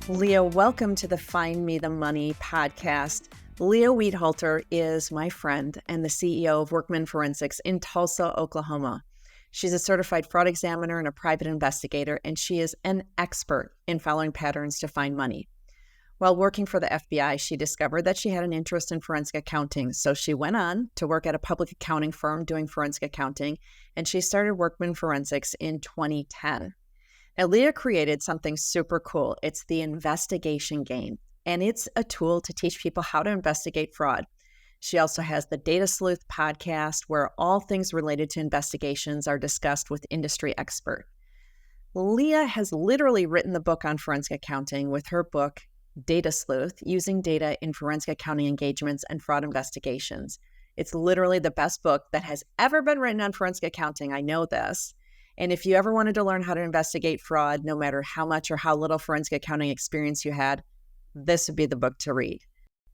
Leah, welcome to the Find Me the Money podcast. Leah Wietholter is my friend and the CEO of Workman Forensics in Tulsa, Oklahoma. She's a certified fraud examiner and a private investigator, and she is an expert in following patterns to find money. While working for the FBI, she discovered that she had an interest in forensic accounting, so she went on to work at a public accounting firm doing forensic accounting, and she started Workman Forensics in 2010. Now, Leah created something super cool. It's the investigation game, and it's a tool to teach people how to investigate fraud. She also has the Data Sleuth podcast, where all things related to investigations are discussed with industry experts. Leah has literally written the book on forensic accounting with her book, Data Sleuth, Using Data in Forensic Accounting Engagements and Fraud Investigations. It's literally the best book that has ever been written on forensic accounting. I know this. And if you ever wanted to learn how to investigate fraud, no matter how much or how little forensic accounting experience you had, this would be the book to read.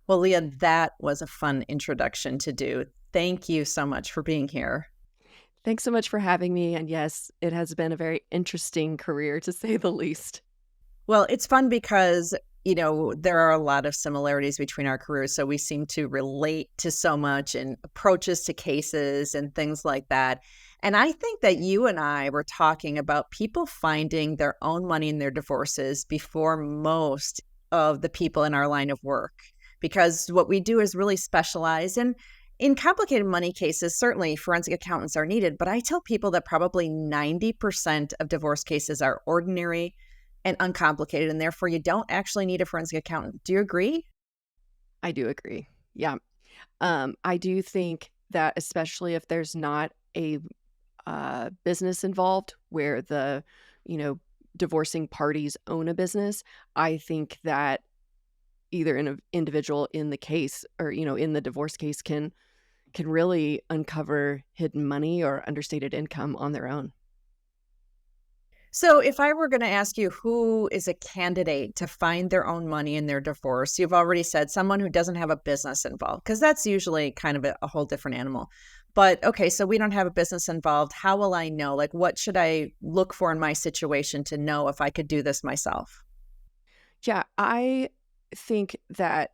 Well, Leah, that was a fun introduction to do. Thank you so much for being here. Thanks so much for having me. And yes, it has been a very interesting career, to say the least. Well, it's fun because, there are a lot of similarities between our careers. So we seem to relate to so much and approaches to cases and things like that. And I think that you and I were talking about people finding their own money in their divorces before most of the people in our line of work, because what we do is really specialize in complicated money cases. Certainly forensic accountants are needed, but I tell people that probably 90% of divorce cases are ordinary and uncomplicated, and therefore you don't actually need a forensic accountant. Do you agree? I do agree. Yeah. I do think that especially if there's not a business involved where the, divorcing parties own a business, I think that either an individual in the case or, in the divorce case can really uncover hidden money or understated income on their own. So if I were going to ask you who is a candidate to find their own money in their divorce, you've already said someone who doesn't have a business involved, because that's usually kind of a whole different animal. But okay, so we don't have a business involved. How will I know? Like, what should I look for in my situation to know if I could do this myself? Yeah, I think that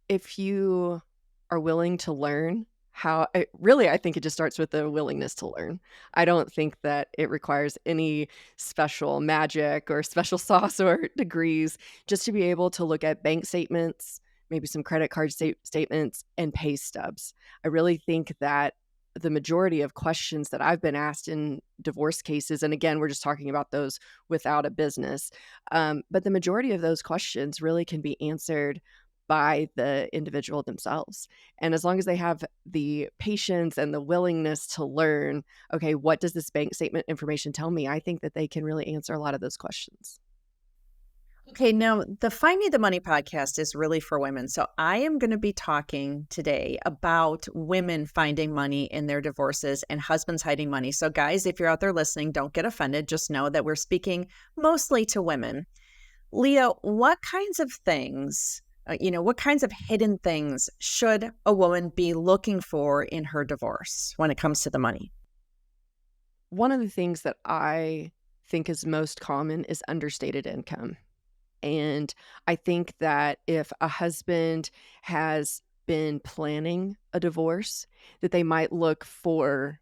if you are willing to learn I think it just starts with the willingness to learn. I don't think that it requires any special magic or special sauce or degrees just to be able to look at bank statements, maybe some credit card statements, and pay stubs. I really think that the majority of questions that I've been asked in divorce cases, and again, we're just talking about those without a business, but the majority of those questions really can be answered by the individual themselves. And as long as they have the patience and the willingness to learn, okay, what does this bank statement information tell me? I think that they can really answer a lot of those questions. Okay, now the Find Me the Money podcast is really for women. So I am going to be talking today about women finding money in their divorces and husbands hiding money. So guys, if you're out there listening, don't get offended. Just know that we're speaking mostly to women. Leah, what kinds of things, what kinds of hidden things should a woman be looking for in her divorce when it comes to the money? One of the things that I think is most common is understated income. And I think that if a husband has been planning a divorce, that they might look for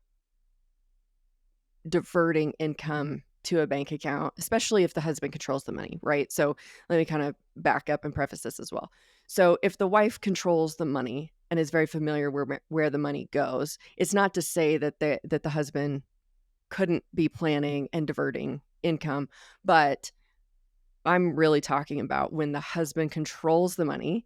diverting income to a bank account, especially if the husband controls the money, right? So let me kind of back up and preface this as well. So if the wife controls the money and is very familiar where the money goes, it's not to say that the husband couldn't be planning and diverting income, but I'm really talking about when the husband controls the money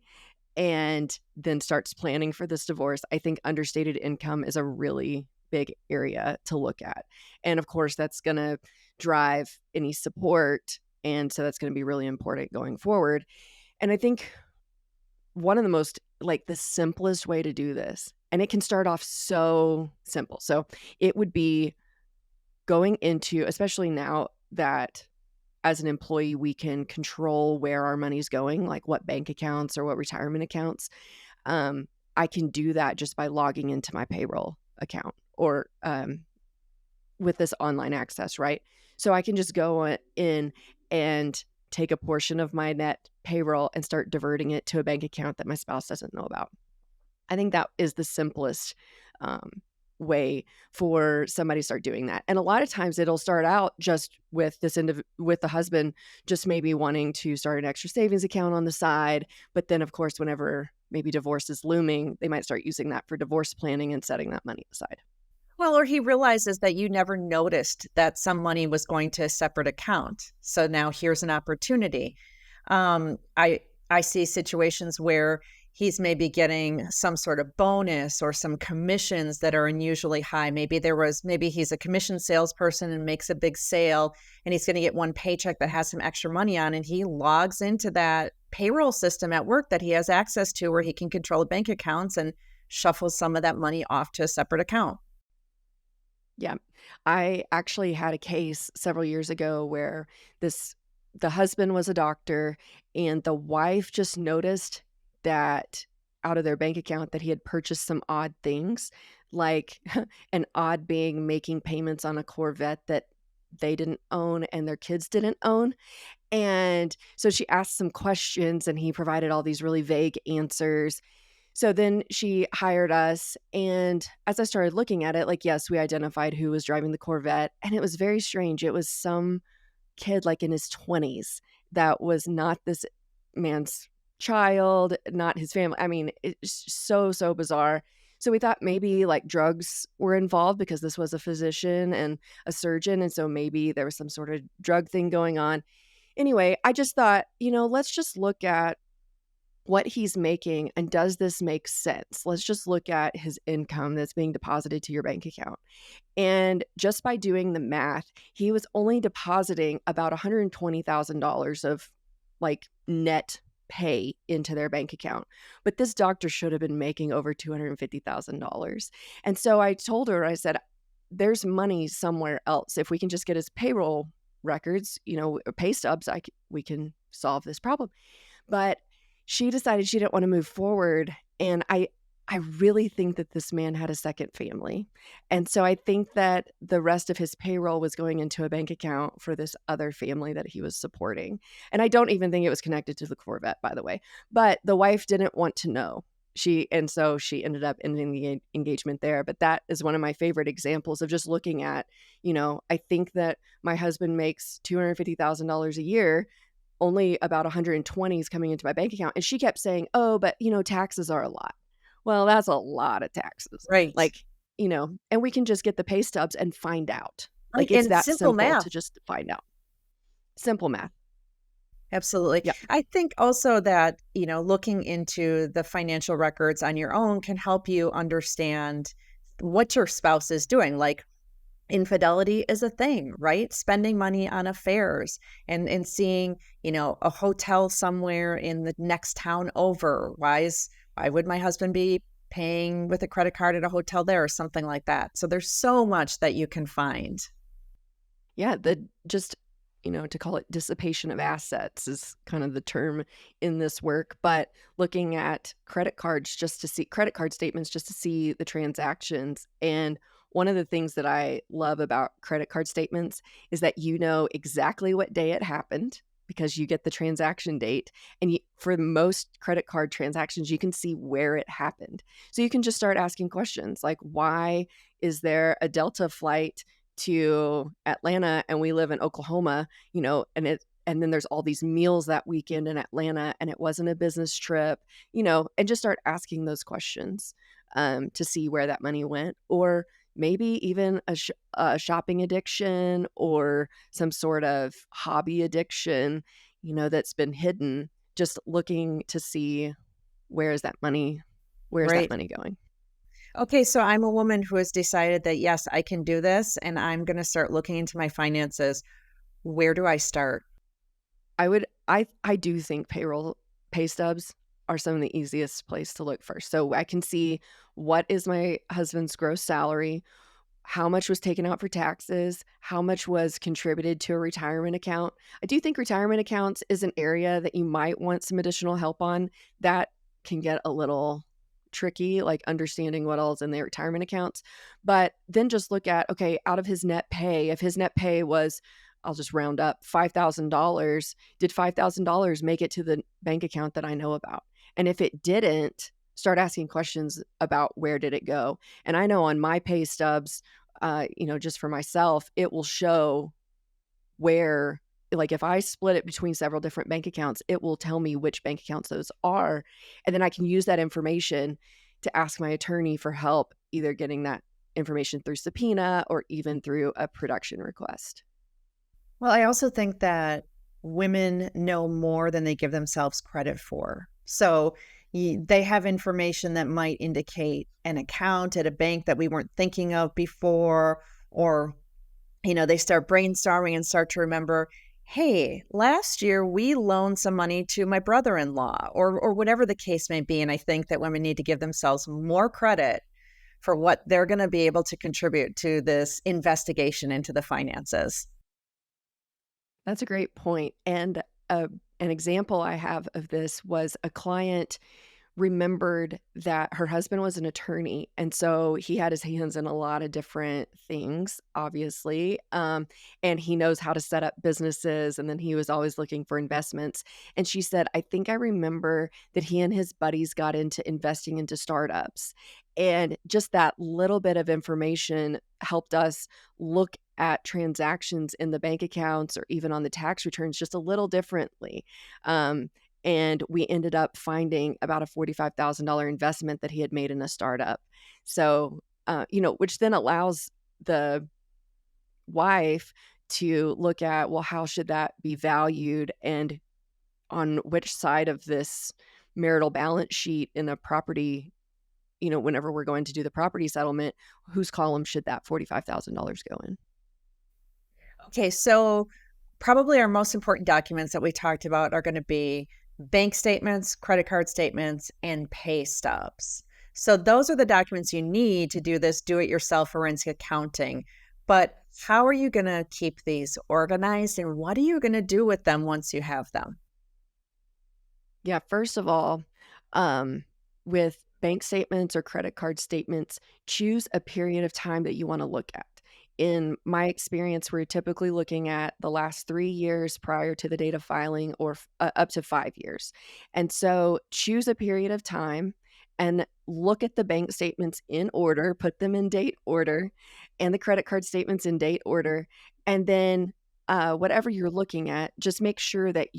and then starts planning for this divorce. I think understated income is a really big area to look at. And of course, that's going to drive any support. And so that's going to be really important going forward. And I think one of the most, the simplest way to do this, and it can start off so simple. So it would be going into, especially now that as an employee, we can control where our money's going, like what bank accounts or what retirement accounts. I can do that just by logging into my payroll account or with this online access, right? So I can just go in and take a portion of my net payroll and start diverting it to a bank account that my spouse doesn't know about. I think that is the simplest way for somebody to start doing that. And a lot of times it'll start out just with with the husband just maybe wanting to start an extra savings account on the side. But then, of course, whenever maybe divorce is looming, they might start using that for divorce planning and setting that money aside. Well, or he realizes that you never noticed that some money was going to a separate account. So now here's an opportunity. I see situations where he's maybe getting some sort of bonus or some commissions that are unusually high. Maybe he's a commission salesperson and makes a big sale, and he's going to get one paycheck that has some extra money on, and he logs into that payroll system at work that he has access to, where he can control bank accounts and shuffles some of that money off to a separate account. Yeah. I actually had a case several years ago where the husband was a doctor and the wife just noticed that out of their bank account that he had purchased some odd things, like an odd being making payments on a Corvette that they didn't own and their kids didn't own. And so she asked some questions and he provided all these really vague answers. So then she hired us. And as I started looking at it, like, yes, we identified who was driving the Corvette. And it was very strange. It was some kid like in his 20s that was not this man's child, not his family. I mean, it's so bizarre. So we thought maybe like drugs were involved because this was a physician and a surgeon. And so maybe there was some sort of drug thing going on. Anyway, I just thought, let's just look at what he's making and does this make sense? Let's just look at his income that's being deposited to your bank account. And just by doing the math, he was only depositing about $120,000 of like net pay into their bank account. But this doctor should have been making over $250,000. And so I told her, I said, there's money somewhere else. If we can just get his payroll records, pay stubs, we can solve this problem. But she decided she didn't want to move forward. And I really think that this man had a second family. And so I think that the rest of his payroll was going into a bank account for this other family that he was supporting. And I don't even think it was connected to the Corvette, by the way. But the wife didn't want to know. So she ended up ending the engagement there. But that is one of my favorite examples of just looking at, I think that my husband makes $250,000 a year. Only about 120 is coming into my bank account. And she kept saying, oh, but taxes are a lot. Well, that's a lot of taxes. Right. And we can just get the pay stubs and find out. Like, And it's that simple math. to just find out. Simple math. Absolutely. Yeah. I think also that, looking into the financial records on your own can help you understand what your spouse is doing. Like, infidelity is a thing, right? Spending money on affairs and seeing, a hotel somewhere in the next town over. Why would my husband be paying with a credit card at a hotel there or something like that? So there's so much that you can find. Yeah, to call it dissipation of assets is kind of the term in this work, but looking at credit card statements just to see the transactions. And one of the things that I love about credit card statements is that exactly what day it happened because you get the transaction date. And for most credit card transactions, you can see where it happened. So you can just start asking questions like, why is there a Delta flight to Atlanta and we live in Oklahoma, and then there's all these meals that weekend in Atlanta and it wasn't a business trip, and just start asking those questions to see where that money went. Or maybe even a shopping addiction or some sort of hobby addiction, that's been hidden, just looking to see where's that money going. Okay, so I'm a woman who has decided that, yes, I can do this and I'm going to start looking into my finances. Where do I start? I do think pay stubs are some of the easiest place to look first. So I can see what is my husband's gross salary, how much was taken out for taxes, how much was contributed to a retirement account. I do think retirement accounts is an area that you might want some additional help on. That can get a little tricky, like understanding what all's in their retirement accounts. But then just look at, okay, out of his net pay, if his net pay was I'll just round up $5,000. Did $5,000 make it to the bank account that I know about? And if it didn't, start asking questions about where did it go. And I know on my pay stubs, just for myself, it will show where, like if I split it between several different bank accounts, it will tell me which bank accounts those are. And then I can use that information to ask my attorney for help, either getting that information through subpoena or even through a production request. Well, I also think that women know more than they give themselves credit for. So they have information that might indicate an account at a bank that we weren't thinking of before, or, they start brainstorming and start to remember, hey, last year we loaned some money to my brother-in-law, or whatever the case may be. And I think that women need to give themselves more credit for what they're going to be able to contribute to this investigation into the finances. That's a great point. And an example I have of this was a client remembered that her husband was an attorney. And so he had his hands in a lot of different things, obviously. And he knows how to set up businesses. And then he was always looking for investments. And she said, I think I remember that he and his buddies got into investing into startups. And just that little bit of information helped us look at transactions in the bank accounts or even on the tax returns just a little differently. And we ended up finding about a $45,000 investment that he had made in a startup. So, which then allows the wife to look at, well, how should that be valued and on which side of this marital balance sheet in a property, whenever we're going to do the property settlement, whose column should that $45,000 go in? Okay, so probably our most important documents that we talked about are going to be bank statements, credit card statements, and pay stubs. So those are the documents you need to do this do-it-yourself forensic accounting. But how are you going to keep these organized, and what are you going to do with them once you have them? Yeah, first of all, with bank statements or credit card statements, choose a period of time that you want to look at. In my experience, we're typically looking at the last 3 years prior to the date of filing or up to 5 years. And so choose a period of time and look at the bank statements in order, put them in date order, and the credit card statements in date order. And then whatever you're looking at, just make sure that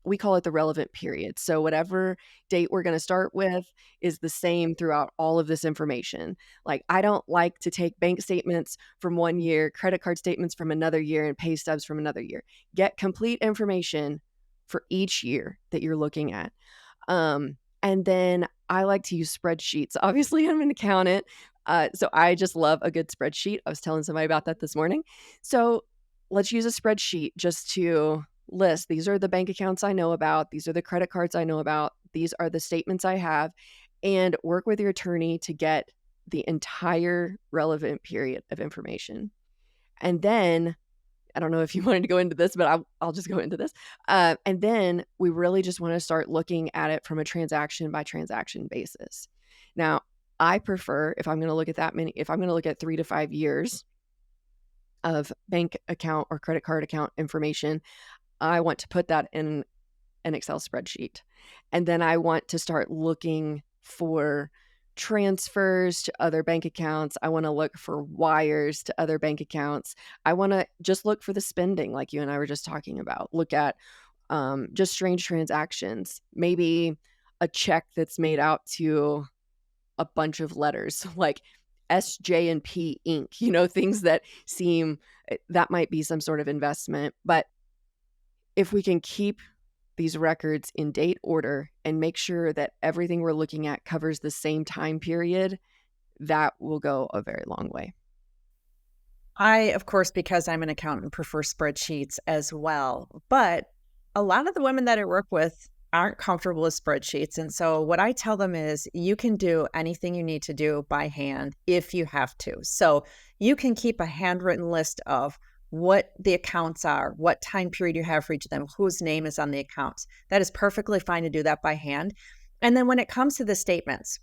we call it the relevant period. So whatever date we're going to start with is the same throughout all of this information. Like, I don't like to take bank statements from 1 year, credit card statements from another year, and pay stubs from another year. Get complete information for each year that you're looking at. And then I like to use spreadsheets. Obviously, I'm an accountant, so I just love a good spreadsheet. I was telling somebody about that this morning. So let's use a spreadsheet just to list, these are the bank accounts I know about, these are the credit cards I know about, these are the statements I have, and work with your attorney to get the entire relevant period of information. And then, I don't know if you wanted to go into this, but I'll just go into this. And then we really just want to start looking at it from a transaction by transaction basis. Now, I prefer, if I'm going to look at if I'm going to look at 3 to 5 years of bank account or credit card account information, I want to put that in an Excel spreadsheet. And then I want to start looking for transfers to other bank accounts. I want to look for wires to other bank accounts. I want to just look for the spending, like you and I were just talking about. Look at just strange transactions, maybe a check that's made out to a bunch of letters like SJ&P Inc., things that seem that might be some sort of investment. But if we can keep these records in date order and make sure that everything we're looking at covers the same time period, that will go a very long way. I, of course, because I'm an accountant, prefer spreadsheets as well. But a lot of the women that I work with aren't comfortable with spreadsheets. And so what I tell them is you can do anything you need to do by hand if you have to. So you can keep a handwritten list of what the accounts are, what time period you have for each of them, whose name is on the accounts. That is perfectly fine to do that by hand. And then when it comes to the statements,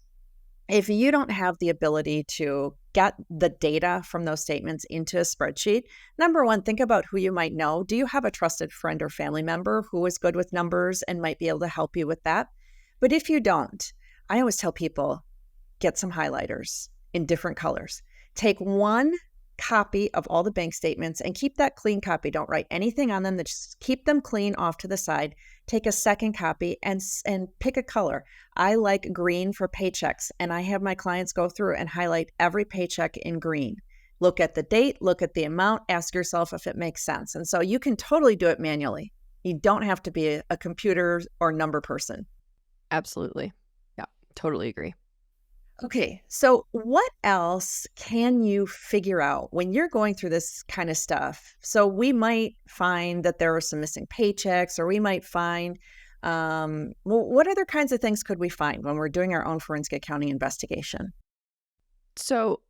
if you don't have the ability to get the data from those statements into a spreadsheet, number one, think about who you might know. Do you have a trusted friend or family member who is good with numbers and might be able to help you with that? But if you don't, I always tell people, get some highlighters in different colors. Take one copy of all the bank statements and keep that clean copy. Don't write anything on them. Just keep them clean off to the side. Take a second copy and pick a color. I like green for paychecks, and I have my clients go through and highlight every paycheck in green. Look at the date, look at the amount, ask yourself if it makes sense. And so you can totally do it manually. You don't have to be a computer or number person. Absolutely. Yeah, totally agree. Okay, so what else can you figure out when you're going through this kind of stuff? So we might find that there are some missing paychecks, or we might find, well, what other kinds of things could we find when we're doing our own forensic accounting investigation? So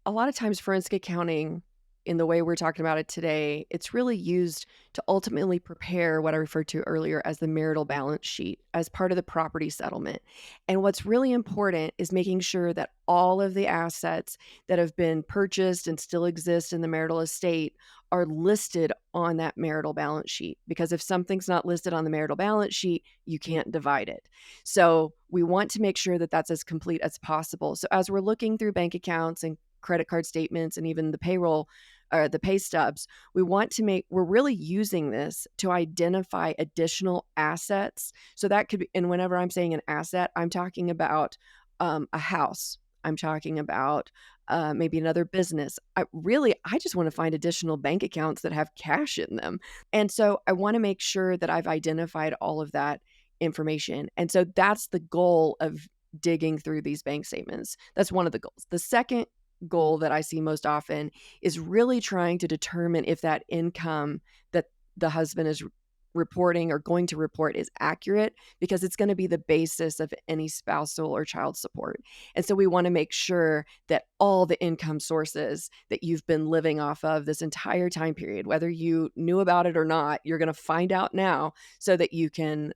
a lot of times forensic accounting, in the way we're talking about it today, it's really used to ultimately prepare what I referred to earlier as the marital balance sheet as part of the property settlement. And what's really important is making sure that all of the assets that have been purchased and still exist in the marital estate are listed on that marital balance sheet. Because if something's not listed on the marital balance sheet, you can't divide it. So we want to make sure that that's as complete as possible. So as we're looking through bank accounts and credit card statements and even the payroll or the pay stubs, we're really using this to identify additional assets. So that could be, and whenever I'm saying an asset, I'm talking about a house. I'm talking about maybe another business. I just want to find additional bank accounts that have cash in them. And so I want to make sure that I've identified all of that information. And so that's the goal of digging through these bank statements. That's one of the goals. The second goal that I see most often is really trying to determine if that income that the husband is reporting or going to report is accurate, because it's going to be the basis of any spousal or child support. And so we want to make sure that all the income sources that you've been living off of this entire time period, whether you knew about it or not, you're going to find out now so that you can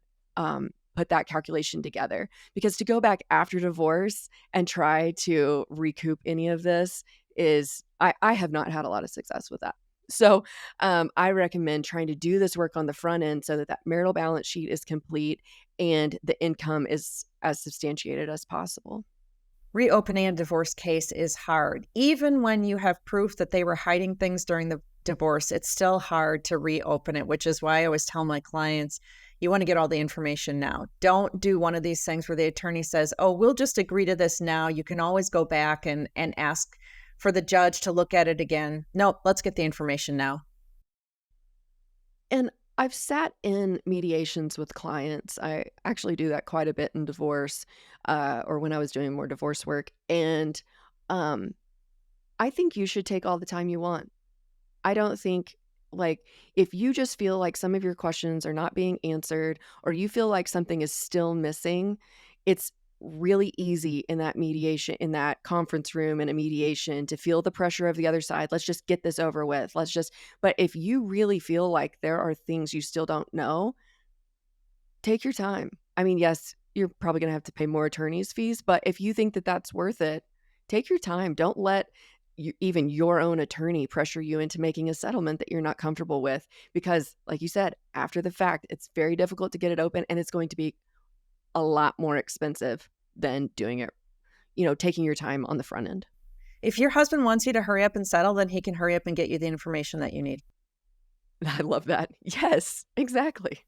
put that calculation together. Because to go back after divorce and try to recoup any of this is, I have not had a lot of success with that. So I recommend trying to do this work on the front end so that that marital balance sheet is complete and the income is as substantiated as possible. Reopening a divorce case is hard. Even when you have proof that they were hiding things during the divorce, it's still hard to reopen it, which is why I always tell my clients, you want to get all the information now. Don't do one of these things where the attorney says, oh, we'll just agree to this now. You can always go back and ask for the judge to look at it again. No, let's get the information now. And I've sat in mediations with clients. I actually do that quite a bit in divorce, or when I was doing more divorce work. And I think you should take all the time you want. I don't think, like, if you just feel like some of your questions are not being answered or you feel like something is still missing, it's really easy in that mediation, in that conference room in a mediation, to feel the pressure of the other side. Let's just get this over with. But if you really feel like there are things you still don't know, take your time. I mean, yes, you're probably going to have to pay more attorney's fees, but if you think that that's worth it, take your time. Don't let even your own attorney pressure you into making a settlement that you're not comfortable with, because like you said, after the fact, it's very difficult to get it open and it's going to be a lot more expensive than doing it, taking your time on the front end. If your husband wants you to hurry up and settle, then he can hurry up and get you the information that you need. I love that. Yes, exactly.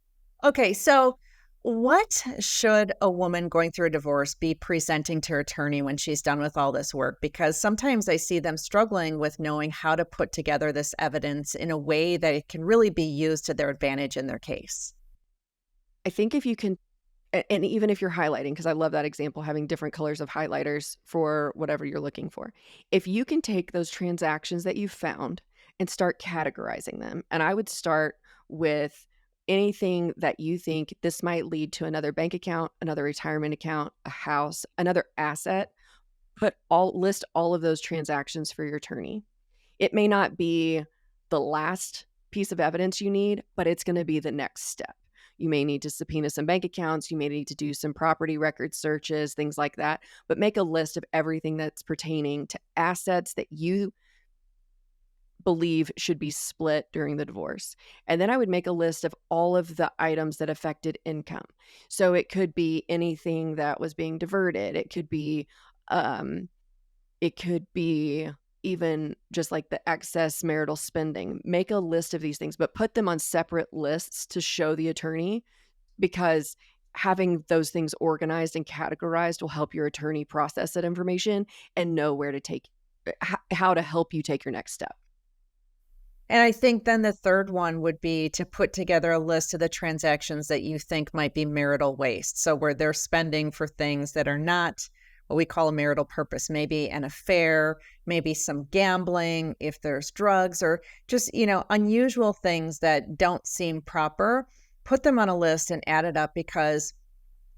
Okay, so what should a woman going through a divorce be presenting to her attorney when she's done with all this work? Because sometimes I see them struggling with knowing how to put together this evidence in a way that it can really be used to their advantage in their case. I think if you can, and even if you're highlighting, because I love that example, having different colors of highlighters for whatever you're looking for. If you can take those transactions that you found and start categorizing them, and I would start with anything that you think this might lead to another bank account, another retirement account, a house, another asset, list all of those transactions for your attorney. It may not be the last piece of evidence you need, but it's going to be the next step. You may need to subpoena some bank accounts. You may need to do some property record searches, things like that. But make a list of everything that's pertaining to assets that you believe should be split during the divorce. And then I would make a list of all of the items that affected income. So it could be anything that was being diverted. Um, it could be even just like the excess marital spending. Make a list of these things, but put them on separate lists to show the attorney, because having those things organized and categorized will help your attorney process that information and know where to take, how to help you take your next step. And I think then the third one would be to put together a list of the transactions that you think might be marital waste. So where they're spending for things that are not what we call a marital purpose, maybe an affair, maybe some gambling, if there's drugs, or just, unusual things that don't seem proper. Put them on a list and add it up, because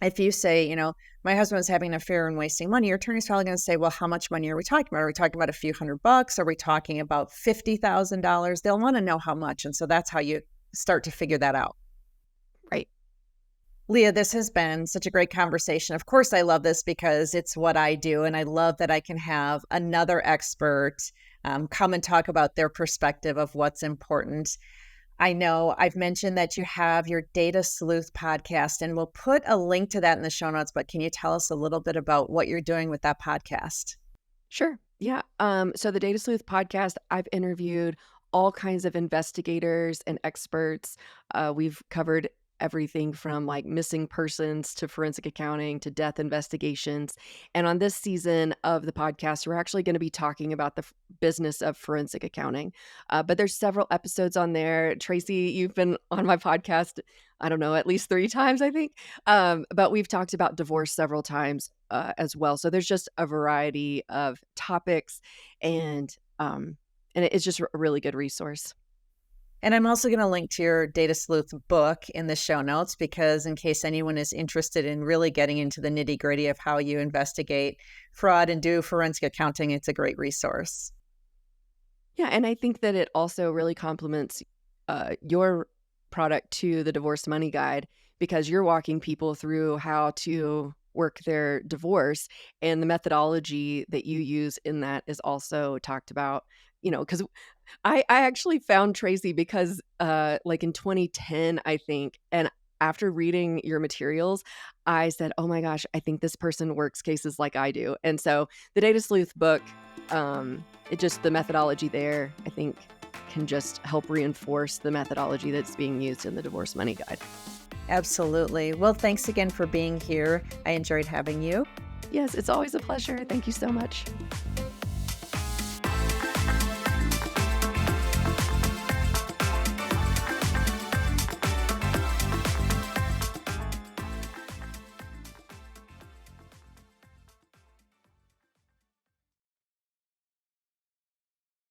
if you say, my husband's having an affair and wasting money, your attorney's probably going to say, well, how much money are we talking about? Are we talking about a few $100? Are we talking about $50,000? They'll want to know how much. And so that's how you start to figure that out. Right. Leah, this has been such a great conversation. Of course, I love this because it's what I do. And I love that I can have another expert come and talk about their perspective of what's important. I know I've mentioned that you have your Data Sleuth podcast, and we'll put a link to that in the show notes, but can you tell us a little bit about what you're doing with that podcast? Sure. Yeah. So the Data Sleuth podcast, I've interviewed all kinds of investigators and experts. We've covered everything from like missing persons to forensic accounting to death investigations. And on this season of the podcast, we're actually going to be talking about the business of forensic accounting. But there's several episodes on there. Tracy, you've been on my podcast, I don't know, at least 3 times, I think. But we've talked about divorce several times as well. So there's just a variety of topics, and it's just a really good resource. And I'm also going to link to your Data Sleuth book in the show notes, because in case anyone is interested in really getting into the nitty gritty of how you investigate fraud and do forensic accounting, it's a great resource. Yeah. And I think that it also really complements your product to the Divorce Money Guide, because you're walking people through how to work their divorce, and the methodology that you use in that is also talked about, because I actually found Tracy because like in 2010, I think, and after reading your materials, I said, oh my gosh, I think this person works cases like I do. And so the Data Sleuth book, the methodology there, I think, can just help reinforce the methodology that's being used in the Divorce Money Guide. Absolutely. Well, thanks again for being here. I enjoyed having you. Yes, it's always a pleasure. Thank you so much.